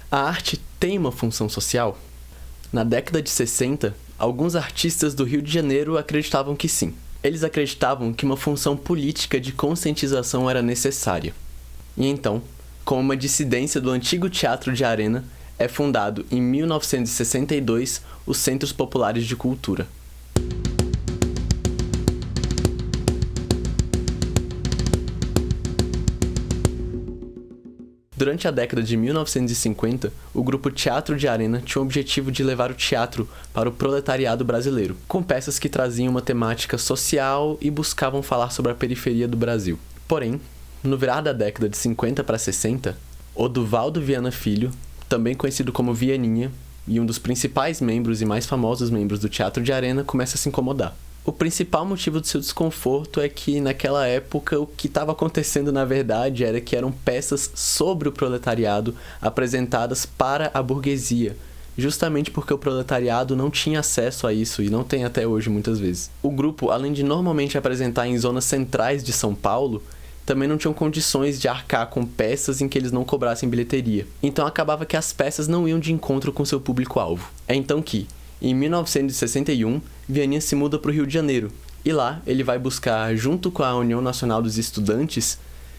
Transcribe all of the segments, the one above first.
A arte tem uma função social? Na década de 60, alguns artistas do Rio de Janeiro acreditavam que sim. Eles acreditavam que uma função política de conscientização era necessária. E então, com uma dissidência do antigo Teatro de Arena, é fundado em 1962 os Centros Populares de Cultura. Durante a década de 1950, o grupo Teatro de Arena tinha o objetivo de levar o teatro para o proletariado brasileiro, com peças que traziam uma temática social e buscavam falar sobre a periferia do Brasil. Porém, no virar da década de 50 para 60, Oduvaldo Viana Filho, também conhecido como Vianinha, e um dos principais membros e mais famosos membros do Teatro de Arena, começa a se incomodar. O principal motivo do seu desconforto é que, naquela época, o que estava acontecendo, na verdade, era que eram peças sobre o proletariado apresentadas para a burguesia, justamente porque o proletariado não tinha acesso a isso e não tem até hoje, muitas vezes. O grupo, além de normalmente apresentar em zonas centrais de São Paulo, também não tinham condições de arcar com peças em que eles não cobrassem bilheteria. Então acabava que as peças não iam de encontro com seu público-alvo. É então que, em 1961, Vianinha se muda para o Rio de Janeiro, e lá ele vai buscar, junto com a União Nacional dos Estudantes,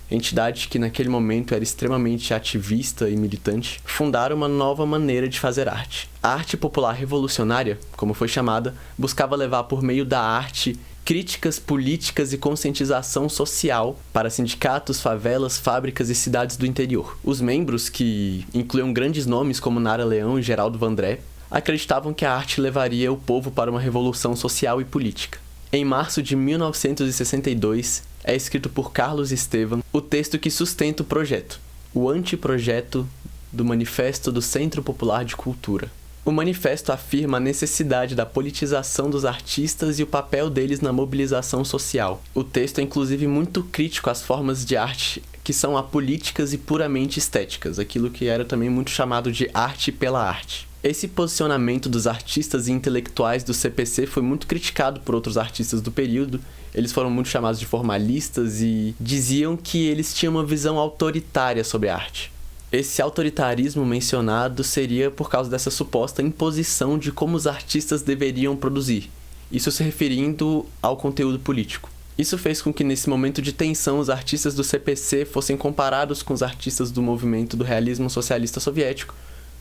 entidade que naquele momento era extremamente ativista e militante, fundar uma nova maneira de fazer arte. A arte popular revolucionária, como foi chamada, buscava levar por meio da arte críticas políticas e conscientização social para sindicatos, favelas, fábricas e cidades do interior. Os membros, que incluíam grandes nomes como Nara Leão e Geraldo Vandré, acreditavam que a arte levaria o povo para uma revolução social e política. Em março de 1962, é escrito por Carlos Estevam o texto que sustenta o projeto, o anteprojeto do Manifesto do Centro Popular de Cultura. O manifesto afirma a necessidade da politização dos artistas e o papel deles na mobilização social. O texto é inclusive muito crítico às formas de arte que são apolíticas e puramente estéticas, aquilo que era também muito chamado de arte pela arte. Esse posicionamento dos artistas e intelectuais do CPC foi muito criticado por outros artistas do período. Eles foram muito chamados de formalistas e diziam que eles tinham uma visão autoritária sobre a arte. Esse autoritarismo mencionado seria por causa dessa suposta imposição de como os artistas deveriam produzir, isso se referindo ao conteúdo político. Isso fez com que, nesse momento de tensão, os artistas do CPC fossem comparados com os artistas do movimento do realismo socialista soviético,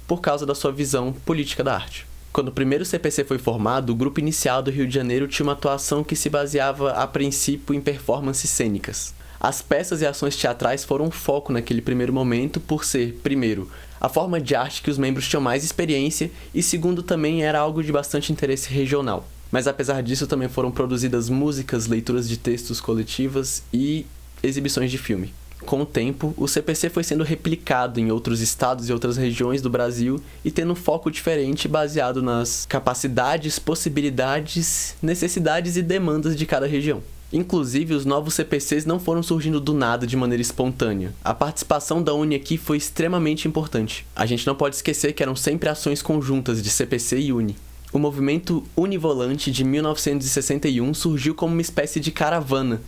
por causa da sua visão política da arte. Quando o primeiro CPC foi formado, o grupo inicial do Rio de Janeiro tinha uma atuação que se baseava, a princípio, em performances cênicas. As peças e ações teatrais foram um foco naquele primeiro momento por ser, primeiro, a forma de arte que os membros tinham mais experiência e, segundo, também era algo de bastante interesse regional. Mas apesar disso, também foram produzidas músicas, leituras de textos coletivas e exibições de filme. Com o tempo, o CPC foi sendo replicado em outros estados e outras regiões do Brasil e tendo um foco diferente baseado nas capacidades, possibilidades, necessidades e demandas de cada região. Inclusive, os novos CPCs não foram surgindo do nada de maneira espontânea. A participação da Uni aqui foi extremamente importante. A gente não pode esquecer que eram sempre ações conjuntas de CPC e Uni. O movimento Univolante de 1961 surgiu como uma espécie de caravana,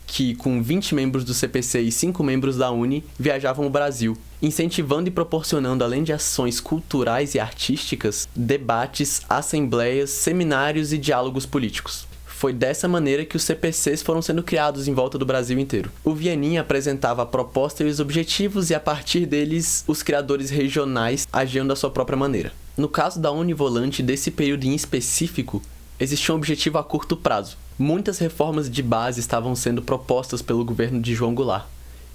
que, com 20 membros do CPC e 5 membros da Uni, viajavam o Brasil, incentivando e proporcionando, além de ações culturais e artísticas, debates, assembleias, seminários e diálogos políticos. Foi dessa maneira que os CPCs foram sendo criados em volta do Brasil inteiro. O Vianinha apresentava a proposta e os objetivos e, a partir deles, os criadores regionais agiam da sua própria maneira. No caso da Univolante, desse período em específico, existia um objetivo a curto prazo. Muitas reformas de base estavam sendo propostas pelo governo de João Goulart,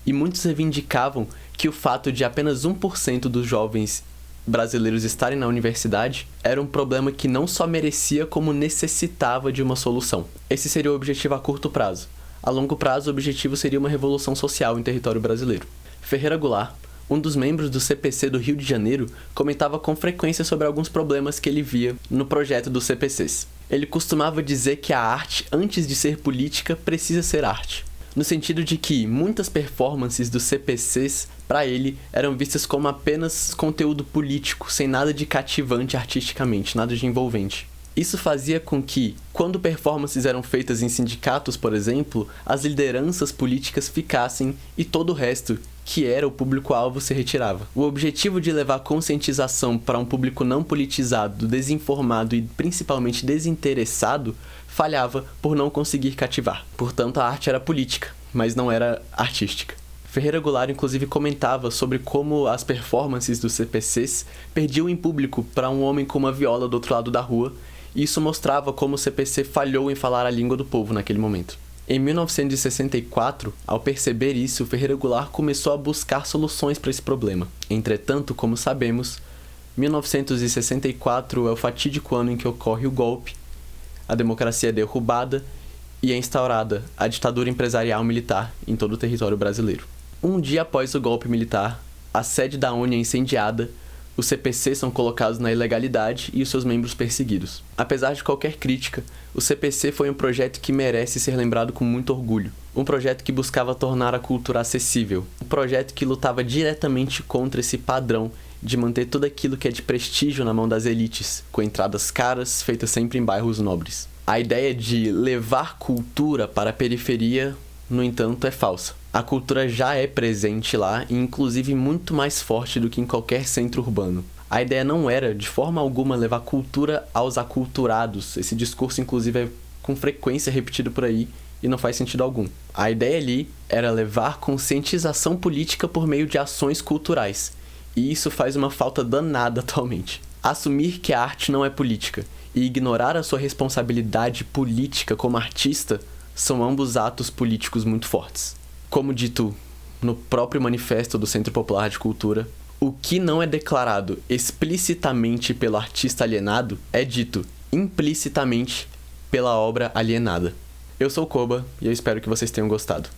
e muitos reivindicavam que o fato de apenas 1% dos jovens brasileiros estarem na universidade era um problema que não só merecia, como necessitava de uma solução. Esse seria o objetivo a curto prazo. A longo prazo, o objetivo seria uma revolução social em território brasileiro. Ferreira Goulart, um dos membros do CPC do Rio de Janeiro, comentava com frequência sobre alguns problemas que ele via no projeto dos CPCs. Ele costumava dizer que a arte, antes de ser política, precisa ser arte. No sentido de que muitas performances dos CPCs, para ele, eram vistas como apenas conteúdo político, sem nada de cativante artisticamente, nada de envolvente. Isso fazia com que, quando performances eram feitas em sindicatos, por exemplo, as lideranças políticas ficassem e todo o resto, que era o público-alvo, se retirava. O objetivo de levar conscientização para um público não politizado, desinformado e principalmente desinteressado falhava por não conseguir cativar. Portanto, a arte era política, mas não era artística. Ferreira Goulart, inclusive, comentava sobre como as performances dos CPCs perdiam em público para um homem com uma viola do outro lado da rua, e isso mostrava como o CPC falhou em falar a língua do povo naquele momento. Em 1964, ao perceber isso, Ferreira Goulart começou a buscar soluções para esse problema. Entretanto, como sabemos, 1964 é o fatídico ano em que ocorre o golpe, a democracia é derrubada e é instaurada a ditadura empresarial militar em todo o território brasileiro. Um dia após o golpe militar, a sede da ONU é incendiada, os CPC são colocados na ilegalidade e os seus membros perseguidos. Apesar de qualquer crítica, o CPC foi um projeto que merece ser lembrado com muito orgulho. Um projeto que buscava tornar a cultura acessível. Um projeto que lutava diretamente contra esse padrão de manter tudo aquilo que é de prestígio na mão das elites, com entradas caras, feitas sempre em bairros nobres. A ideia de levar cultura para a periferia, no entanto, é falsa. A cultura já é presente lá e inclusive muito mais forte do que em qualquer centro urbano. A ideia não era, de forma alguma, levar cultura aos aculturados. Esse discurso, inclusive, é com frequência repetido por aí e não faz sentido algum. A ideia ali era levar conscientização política por meio de ações culturais. E isso faz uma falta danada atualmente. Assumir que a arte não é política e ignorar a sua responsabilidade política como artista são ambos atos políticos muito fortes. Como dito no próprio manifesto do Centro Popular de Cultura, o que não é declarado explicitamente pelo artista alienado é dito implicitamente pela obra alienada. Eu sou o Koba e eu espero que vocês tenham gostado.